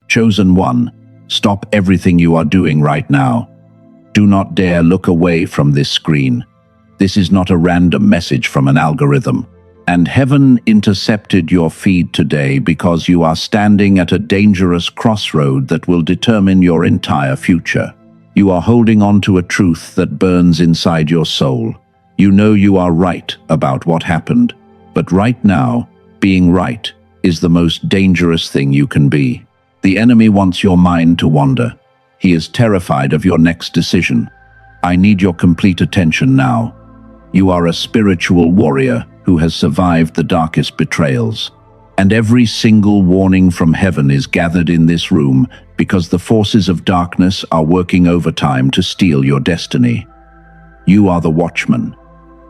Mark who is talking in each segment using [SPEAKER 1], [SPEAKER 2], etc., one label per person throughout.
[SPEAKER 1] Chosen one, stop everything you are doing right now. Do not dare look away from this screen. This is not a random message from an algorithm. And heaven intercepted your feed today because you are standing at a dangerous crossroad that will determine your entire future. You are holding on to a truth that burns inside your soul. You know you are right about what happened, but right now, being right is the most dangerous thing you can be. The enemy wants your mind to wander. He is terrified of your next decision. I need your complete attention now. You are a spiritual warrior who has survived the darkest betrayals. And every single warning from heaven is gathered in this room because the forces of darkness are working overtime to steal your destiny. You are the watchman.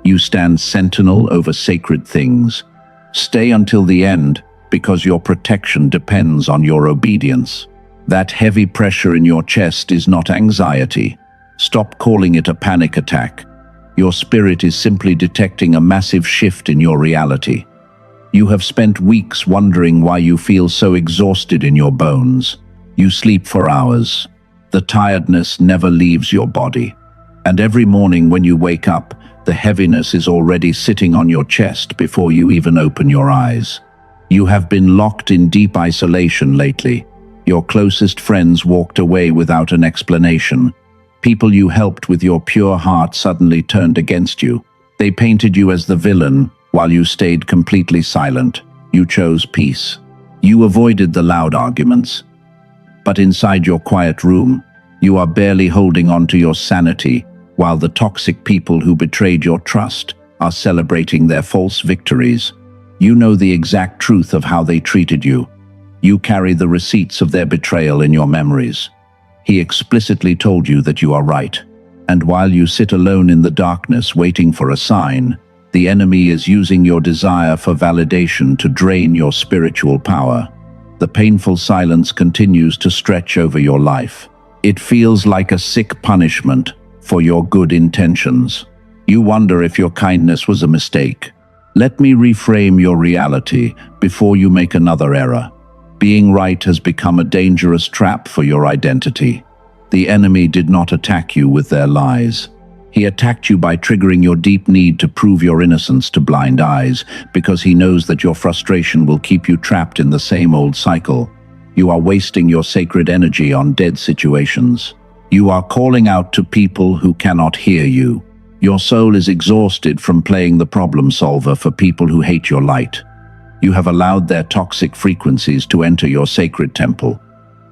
[SPEAKER 1] You stand sentinel over sacred things. Stay until the end because your protection depends on your obedience. That heavy pressure in your chest is not anxiety. Stop calling it a panic attack. Your spirit is simply detecting a massive shift in your reality. You have spent weeks wondering why you feel so exhausted in your bones. You sleep for hours. The tiredness never leaves your body. And every morning when you wake up, the heaviness is already sitting on your chest before you even open your eyes. You have been locked in deep isolation lately. Your closest friends walked away without an explanation. People you helped with your pure heart suddenly turned against you. They painted you as the villain while you stayed completely silent. You chose peace. You avoided the loud arguments. But inside your quiet room, you are barely holding on to your sanity while the toxic people who betrayed your trust are celebrating their false victories. You know the exact truth of how they treated you. You carry the receipts of their betrayal in your memories. He explicitly told you that you are right. And while you sit alone in the darkness waiting for a sign, the enemy is using your desire for validation to drain your spiritual power. The painful silence continues to stretch over your life. It feels like a sick punishment for your good intentions. You wonder if your kindness was a mistake. Let me reframe your reality before you make another error. Being right has become a dangerous trap for your identity. The enemy did not attack you with their lies. He attacked you by triggering your deep need to prove your innocence to blind eyes, because he knows that your frustration will keep you trapped in the same old cycle. You are wasting your sacred energy on dead situations. You are calling out to people who cannot hear you. Your soul is exhausted from playing the problem solver for people who hate your light. You have allowed their toxic frequencies to enter your sacred temple.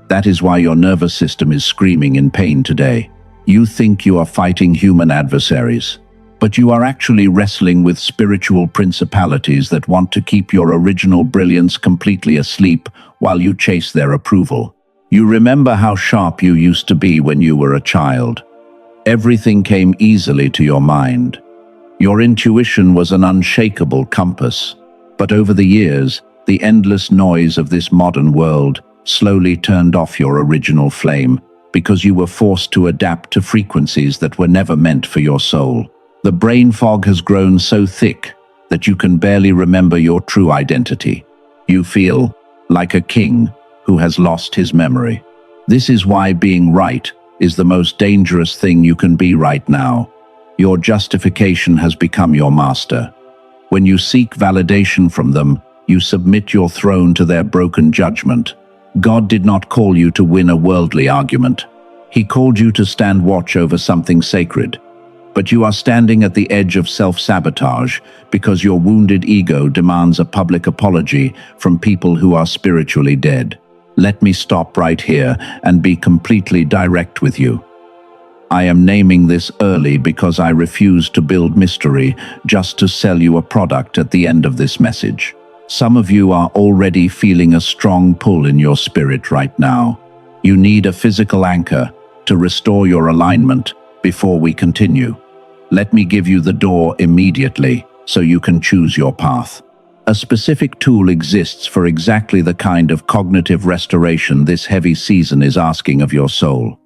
[SPEAKER 1] That is why your nervous system is screaming in pain today. You think you are fighting human adversaries, but you are actually wrestling with spiritual principalities that want to keep your original brilliance completely asleep while you chase their approval. You remember how sharp you used to be when you were a child. Everything came easily to your mind. Your intuition was an unshakable compass. But over the years, the endless noise of this modern world slowly turned off your original flame because you were forced to adapt to frequencies that were never meant for your soul. The brain fog has grown so thick that you can barely remember your true identity. You feel like a king who has lost his memory. This is why being right is the most dangerous thing you can be right now. Your justification has become your master. When you seek validation from them, you submit your throne to their broken judgment. God did not call you to win a worldly argument. He called you to stand watch over something sacred. But you are standing at the edge of self-sabotage because your wounded ego demands a public apology from people who are spiritually dead. Let me stop right here and be completely direct with you. I am naming this early because I refuse to build mystery just to sell you a product at the end of this message. Some of you are already feeling a strong pull in your spirit right now. You need a physical anchor to restore your alignment before we continue. Let me give you the door immediately so you can choose your path. A specific tool exists for exactly the kind of cognitive restoration this heavy season is asking of your soul.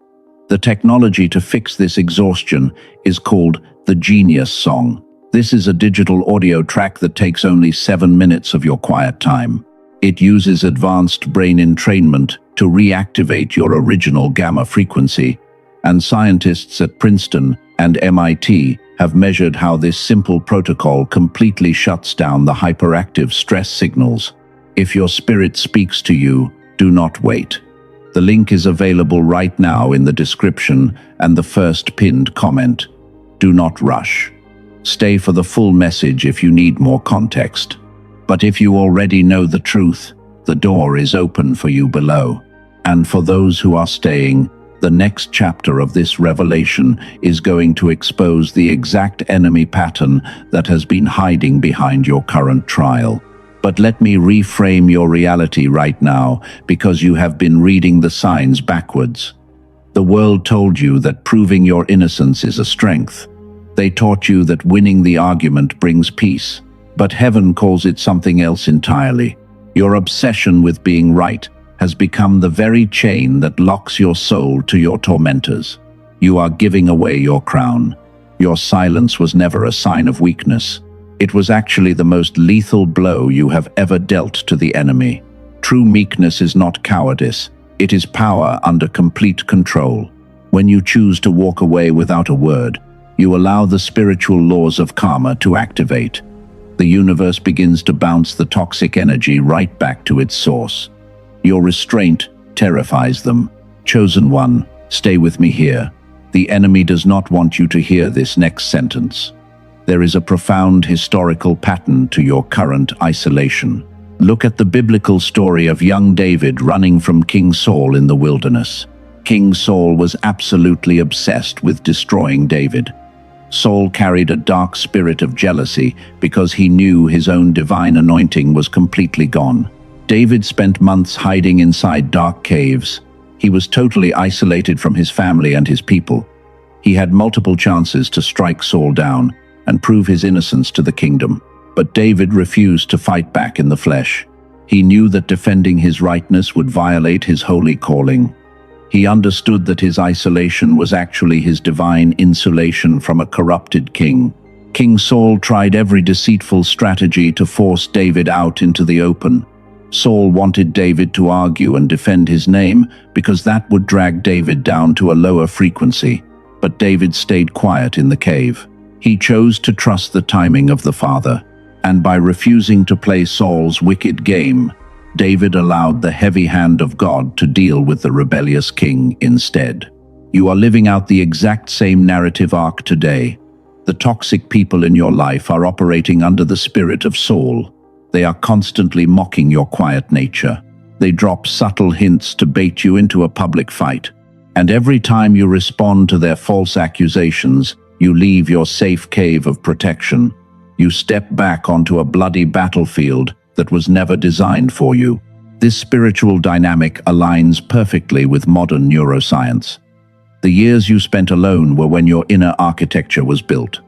[SPEAKER 1] The technology to fix this exhaustion is called the Genius Song. This is a digital audio track that takes only 7 minutes of your quiet time. It uses advanced brain entrainment to reactivate your original gamma frequency, and scientists at Princeton and MIT have measured how this simple protocol completely shuts down the hyperactive stress signals. If your spirit speaks to you, do not wait. The link is available right now in the description and the first pinned comment. Do not rush. Stay for the full message if you need more context. But if you already know the truth, the door is open for you below. And for those who are staying, the next chapter of this revelation is going to expose the exact enemy pattern that has been hiding behind your current trial. But let me reframe your reality right now, because you have been reading the signs backwards. The world told you that proving your innocence is a strength. They taught you that winning the argument brings peace. But heaven calls it something else entirely. Your obsession with being right has become the very chain that locks your soul to your tormentors. You are giving away your crown. Your silence was never a sign of weakness. It was actually the most lethal blow you have ever dealt to the enemy. True meekness is not cowardice. It is power under complete control. When you choose to walk away without a word, you allow the spiritual laws of karma to activate. The universe begins to bounce the toxic energy right back to its source. Your restraint terrifies them. Chosen one, stay with me here. The enemy does not want you to hear this next sentence. There is a profound historical pattern to your current isolation. Look at the biblical story of young David running from King Saul in the wilderness. King Saul was absolutely obsessed with destroying David. Saul carried a dark spirit of jealousy because he knew his own divine anointing was completely gone. David spent months hiding inside dark caves. He was totally isolated from his family and his people. He had multiple chances to strike Saul down and prove his innocence to the kingdom. But David refused to fight back in the flesh. He knew that defending his rightness would violate his holy calling. He understood that his isolation was actually his divine insulation from a corrupted king. King Saul tried every deceitful strategy to force David out into the open. Saul wanted David to argue and defend his name because that would drag David down to a lower frequency. But David stayed quiet in the cave. He chose to trust the timing of the Father, and by refusing to play Saul's wicked game, David allowed the heavy hand of God to deal with the rebellious king instead. You are living out the exact same narrative arc today. The toxic people in your life are operating under the spirit of Saul. They are constantly mocking your quiet nature. They drop subtle hints to bait you into a public fight. And every time you respond to their false accusations, you leave your safe cave of protection. You step back onto a bloody battlefield that was never designed for you. This spiritual dynamic aligns perfectly with modern neuroscience. The years you spent alone were when your inner architecture was built.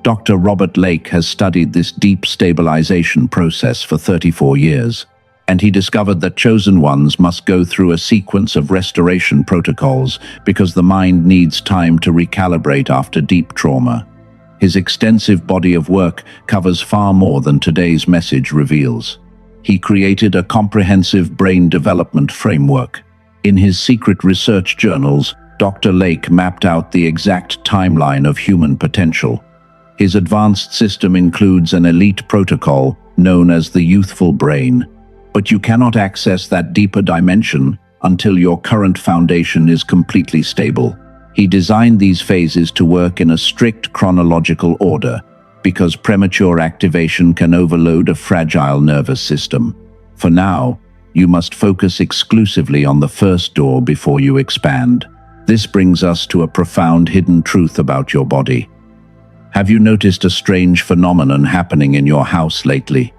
[SPEAKER 1] Dr. Robert Lake has studied this deep stabilization process for 34 years, and he discovered that chosen ones must go through a sequence of restoration protocols because the mind needs time to recalibrate after deep trauma. His extensive body of work covers far more than today's message reveals. He created a comprehensive brain development framework. In his secret research journals, Dr. Lake mapped out the exact timeline of human potential. His advanced system includes an elite protocol known as the youthful brain. But you cannot access that deeper dimension until your current foundation is completely stable. He designed these phases to work in a strict chronological order because premature activation can overload a fragile nervous system. For now, you must focus exclusively on the first door before you expand. This brings us to a profound hidden truth about your body. Have you noticed a strange phenomenon happening in your house lately?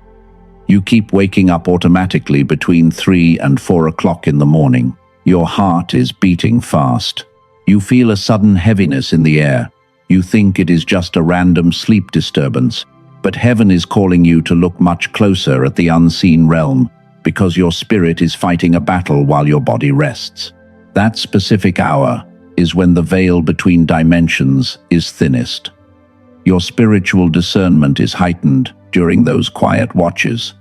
[SPEAKER 1] You keep waking up automatically between 3 and 4 o'clock in the morning. Your heart is beating fast. You feel a sudden heaviness in the air. You think it is just a random sleep disturbance, but heaven is calling you to look much closer at the unseen realm because your spirit is fighting a battle while your body rests. That specific hour is when the veil between dimensions is thinnest. Your spiritual discernment is heightened during those quiet watches.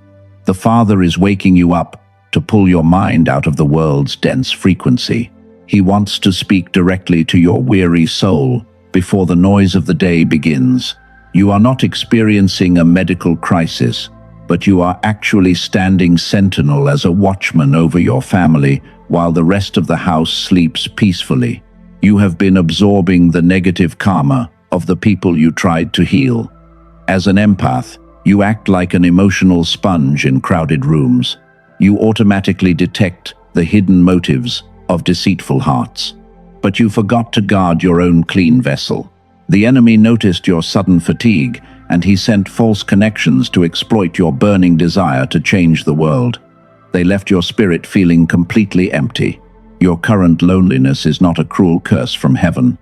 [SPEAKER 1] The Father is waking you up to pull your mind out of the world's dense frequency. He wants to speak directly to your weary soul before the noise of the day begins. You are not experiencing a medical crisis, but you are actually standing sentinel as a watchman over your family while the rest of the house sleeps peacefully. You have been absorbing the negative karma of the people you tried to heal. As an empath, you act like an emotional sponge in crowded rooms. You automatically detect the hidden motives of deceitful hearts. But you forgot to guard your own clean vessel. The enemy noticed your sudden fatigue, and he sent false connections to exploit your burning desire to change the world. They left your spirit feeling completely empty. Your current loneliness is not a cruel curse from heaven.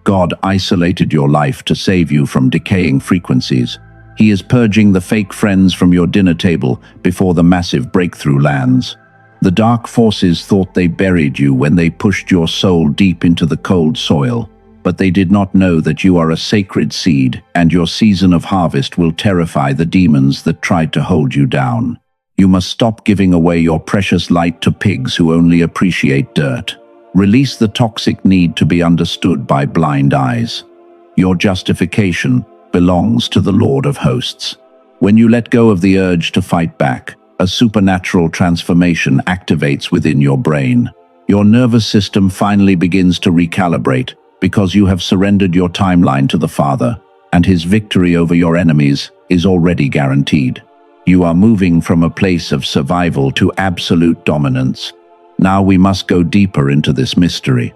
[SPEAKER 1] God isolated your life to save you from decaying frequencies. He is purging the fake friends from your dinner table before the massive breakthrough lands. The dark forces thought they buried you when they pushed your soul deep into the cold soil, but they did not know that you are a sacred seed, and your season of harvest will terrify the demons that tried to hold you down. You must stop giving away your precious light to pigs who only appreciate dirt. Release the toxic need to be understood by blind eyes. Your justification belongs to the Lord of Hosts. When you let go of the urge to fight back, a supernatural transformation activates within your brain. Your nervous system finally begins to recalibrate because you have surrendered your timeline to the Father, and his victory over your enemies is already guaranteed. You are moving from a place of survival to absolute dominance. Now we must go deeper into this mystery.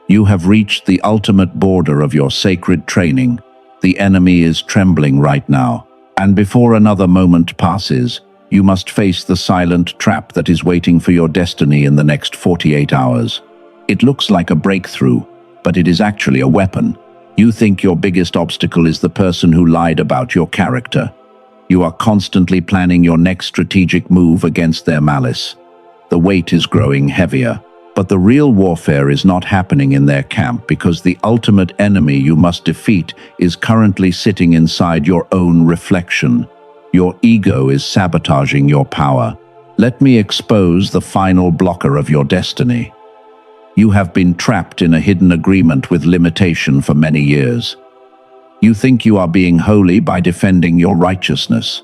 [SPEAKER 1] You have reached the ultimate border of your sacred training. The enemy is trembling right now, and before another moment passes, you must face the silent trap that is waiting for your destiny in the next 48 hours. It looks like a breakthrough, but it is actually a weapon. You think your biggest obstacle is the person who lied about your character. You are constantly planning your next strategic move against their malice. The weight is growing heavier. But the real warfare is not happening in their camp because the ultimate enemy you must defeat is currently sitting inside your own reflection. Your ego is sabotaging your power. Let me expose the final blocker of your destiny. You have been trapped in a hidden agreement with limitation for many years. You think you are being holy by defending your righteousness.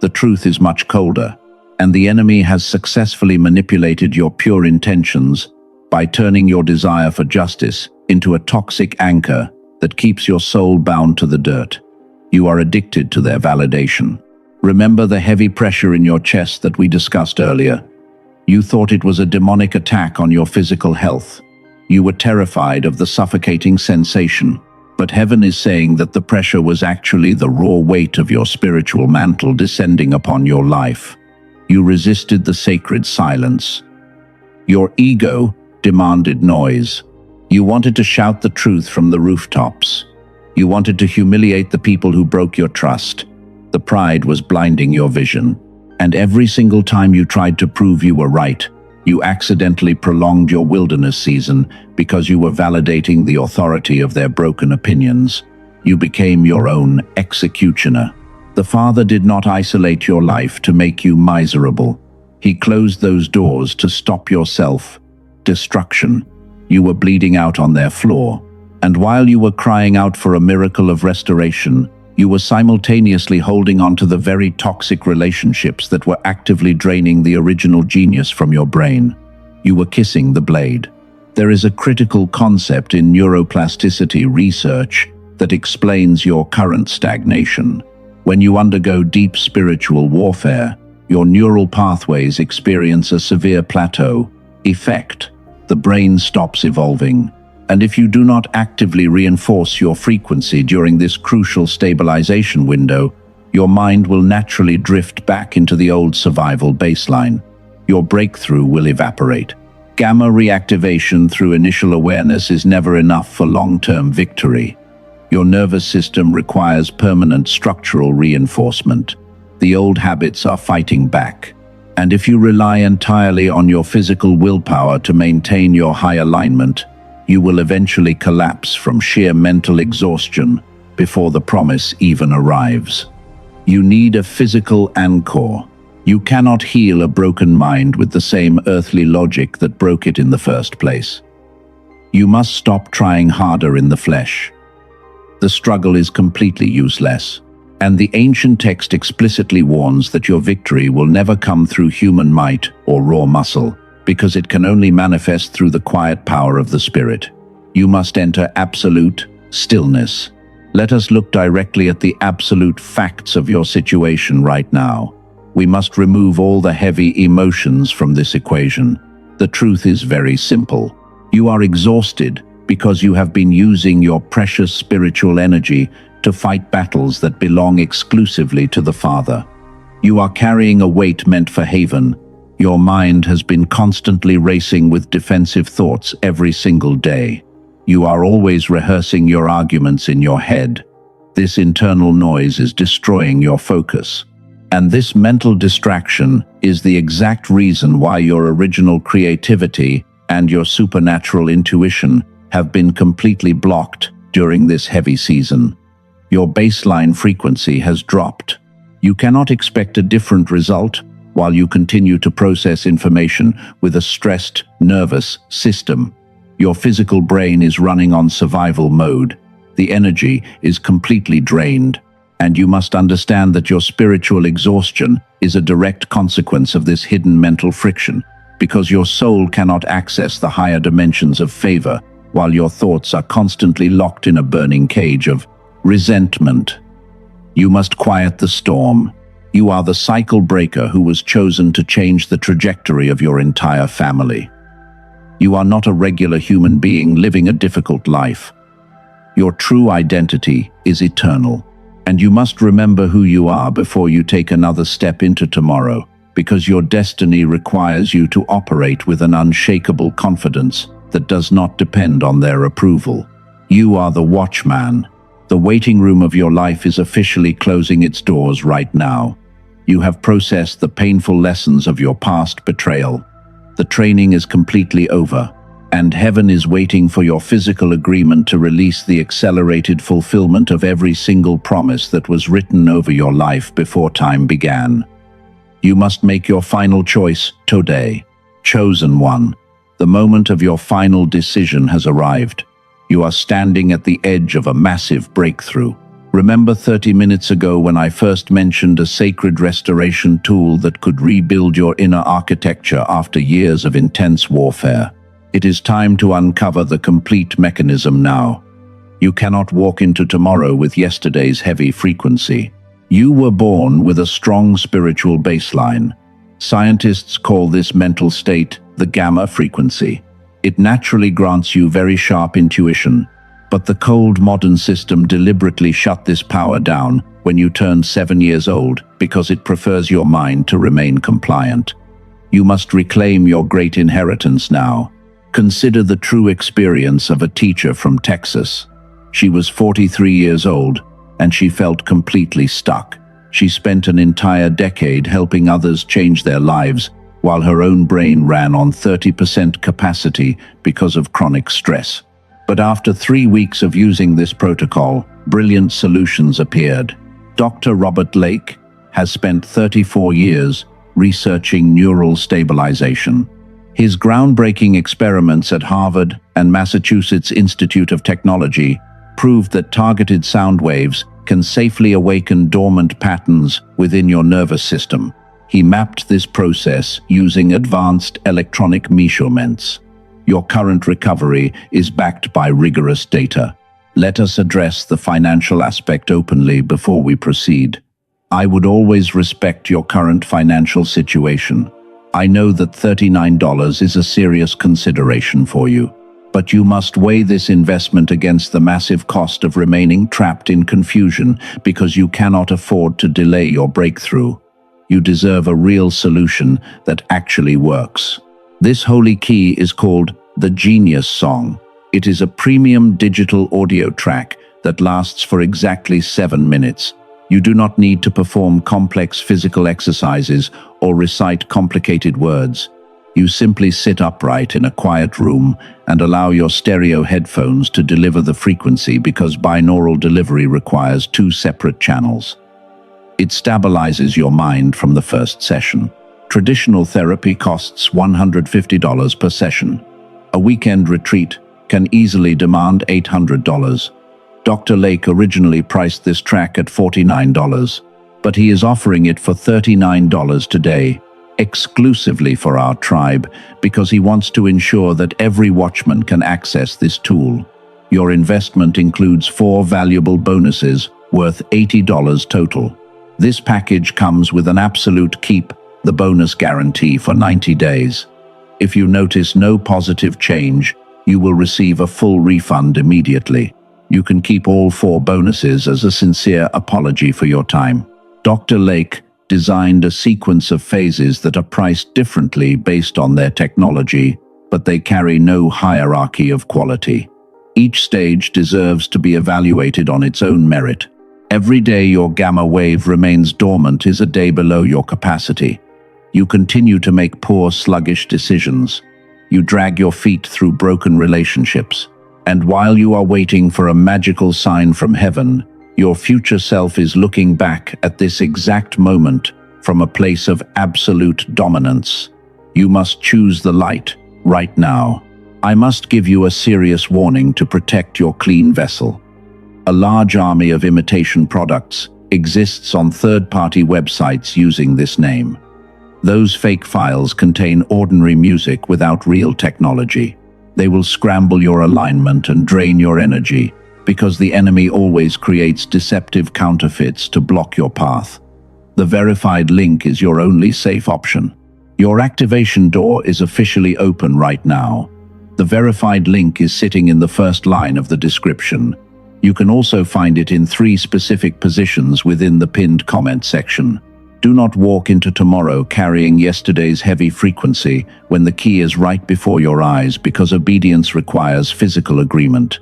[SPEAKER 1] The truth is much colder, and the enemy has successfully manipulated your pure intentions by turning your desire for justice into a toxic anchor that keeps your soul bound to the dirt. You are addicted to their validation. Remember the heavy pressure in your chest that we discussed earlier? You thought it was a demonic attack on your physical health. You were terrified of the suffocating sensation. But heaven is saying that the pressure was actually the raw weight of your spiritual mantle descending upon your life. You resisted the sacred silence. Your ego demanded noise. You wanted to shout the truth from the rooftops. You wanted to humiliate the people who broke your trust. The pride was blinding your vision. And every single time you tried to prove you were right, you accidentally prolonged your wilderness season because you were validating the authority of their broken opinions. You became your own executioner. The Father did not isolate your life to make you miserable. He closed those doors to stop your self-destruction. You were bleeding out on their floor. And while you were crying out for a miracle of restoration, you were simultaneously holding on to the very toxic relationships that were actively draining the original genius from your brain. You were kissing the blade. There is a critical concept in neuroplasticity research that explains your current stagnation. When you undergo deep spiritual warfare, your neural pathways experience a severe plateau effect. The brain stops evolving. And if you do not actively reinforce your frequency during this crucial stabilization window, your mind will naturally drift back into the old survival baseline. Your breakthrough will evaporate. Gamma reactivation through initial awareness is never enough for long-term victory. Your nervous system requires permanent structural reinforcement. The old habits are fighting back. And if you rely entirely on your physical willpower to maintain your high alignment, you will eventually collapse from sheer mental exhaustion before the promise even arrives. You need a physical anchor. You cannot heal a broken mind with the same earthly logic that broke it in the first place. You must stop trying harder in the flesh. The struggle is completely useless, and the ancient text explicitly warns that your victory will never come through human might or raw muscle, because it can only manifest through the quiet power of the Spirit. You must enter absolute stillness. Let us look directly at the absolute facts of your situation right now. We must remove all the heavy emotions from this equation. The truth is very simple. You are exhausted because you have been using your precious spiritual energy to fight battles that belong exclusively to the Father. You are carrying a weight meant for haven. Your mind has been constantly racing with defensive thoughts every single day. You are always rehearsing your arguments in your head. This internal noise is destroying your focus. And this mental distraction is the exact reason why your original creativity and your supernatural intuition have been completely blocked during this heavy season. Your baseline frequency has dropped. You cannot expect a different result while you continue to process information with a stressed, nervous system. Your physical brain is running on survival mode. The energy is completely drained. And you must understand that your spiritual exhaustion is a direct consequence of this hidden mental friction, because your soul cannot access the higher dimensions of favor while your thoughts are constantly locked in a burning cage of resentment. You must quiet the storm. You are the cycle breaker who was chosen to change the trajectory of your entire family. You are not a regular human being living a difficult life. Your true identity is eternal, and you must remember who you are before you take another step into tomorrow, because your destiny requires you to operate with an unshakable confidence that does not depend on their approval. You are the watchman. The waiting room of your life is officially closing its doors right now. You have processed the painful lessons of your past betrayal. The training is completely over, and heaven is waiting for your physical agreement to release the accelerated fulfillment of every single promise that was written over your life before time began. You must make your final choice today. Chosen one. The moment of your final decision has arrived. You are standing at the edge of a massive breakthrough. Remember 30 minutes ago when I first mentioned a sacred restoration tool that could rebuild your inner architecture after years of intense warfare? It is time to uncover the complete mechanism now. You cannot walk into tomorrow with yesterday's heavy frequency. You were born with a strong spiritual baseline. Scientists call this mental state the gamma frequency. It naturally grants you very sharp intuition, but the cold modern system deliberately shut this power down when you turned 7 years old because it prefers your mind to remain compliant. You must reclaim your great inheritance now. Consider the true experience of a teacher from Texas. She was 43 years old, and she felt completely stuck. She spent an entire decade helping others change their lives, while her own brain ran on 30% capacity because of chronic stress. But after 3 weeks of using this protocol, brilliant solutions appeared. Dr. Robert Lake has spent 34 years researching neural stabilization. His groundbreaking experiments at Harvard and Massachusetts Institute of Technology proved that targeted sound waves can safely awaken dormant patterns within your nervous system. He mapped this process using advanced electronic measurements. Your current recovery is backed by rigorous data. Let us address the financial aspect openly before we proceed. I would always respect your current financial situation. I know that $39 is a serious consideration for you, but you must weigh this investment against the massive cost of remaining trapped in confusion because you cannot afford to delay your breakthrough. You deserve a real solution that actually works. This holy key is called the Genius Song. It is a premium digital audio track that lasts for exactly 7 minutes. You do not need to perform complex physical exercises or recite complicated words. You simply sit upright in a quiet room and allow your stereo headphones to deliver the frequency because binaural delivery requires 2 separate channels. It stabilizes your mind from the first session. Traditional therapy costs $150 per session. A weekend retreat can easily demand $800. Dr. Lake originally priced this track at $49, but he is offering it for $39 today, exclusively for our tribe, because he wants to ensure that every watchman can access this tool. Your investment includes 4 valuable bonuses worth $80 total. This package comes with an absolute keep the bonus guarantee for 90 days. If you notice no positive change, you will receive a full refund immediately. You can keep all 4 bonuses as a sincere apology for your time. Dr. Lake designed a sequence of phases that are priced differently based on their technology, but they carry no hierarchy of quality. Each stage deserves to be evaluated on its own merit. Every day your gamma wave remains dormant is a day below your capacity. You continue to make poor, sluggish decisions. You drag your feet through broken relationships. And while you are waiting for a magical sign from heaven, your future self is looking back at this exact moment from a place of absolute dominance. You must choose the light right now. I must give you a serious warning to protect your clean vessel. A large army of imitation products exists on third-party websites using this name. Those fake files contain ordinary music without real technology. They will scramble your alignment and drain your energy, because the enemy always creates deceptive counterfeits to block your path. The verified link is your only safe option. Your activation door is officially open right now. The verified link is sitting in the first line of the description. You can also find it in 3 specific positions within the pinned comment section. Do not walk into tomorrow carrying yesterday's heavy frequency when the key is right before your eyes, because obedience requires physical agreement.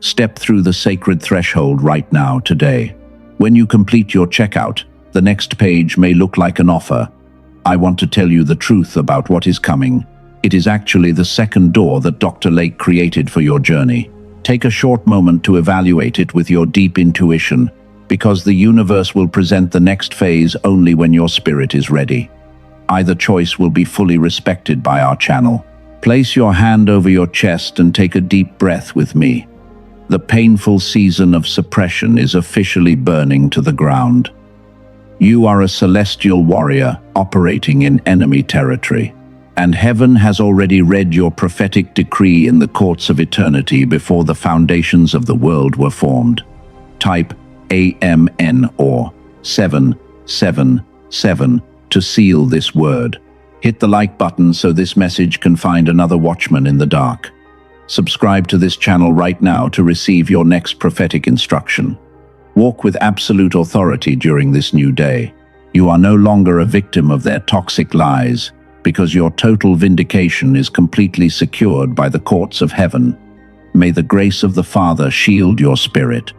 [SPEAKER 1] Step through the sacred threshold right now, today. When you complete your checkout, the next page may look like an offer. I want to tell you the truth about what is coming. It is actually the second door that Dr. Lake created for your journey. Take a short moment to evaluate it with your deep intuition, because the universe will present the next phase only when your spirit is ready. Either choice will be fully respected by our channel. Place your hand over your chest and take a deep breath with me. The painful season of suppression is officially burning to the ground. You are a celestial warrior operating in enemy territory, and heaven has already read your prophetic decree in the courts of eternity before the foundations of the world were formed. Type AMN or 777 to seal this word. Hit the like button so this message can find another watchman in the dark. Subscribe to this channel right now to receive your next prophetic instruction. Walk with absolute authority during this new day. You are no longer a victim of their toxic lies, because your total vindication is completely secured by the courts of heaven. May the grace of the Father shield your spirit.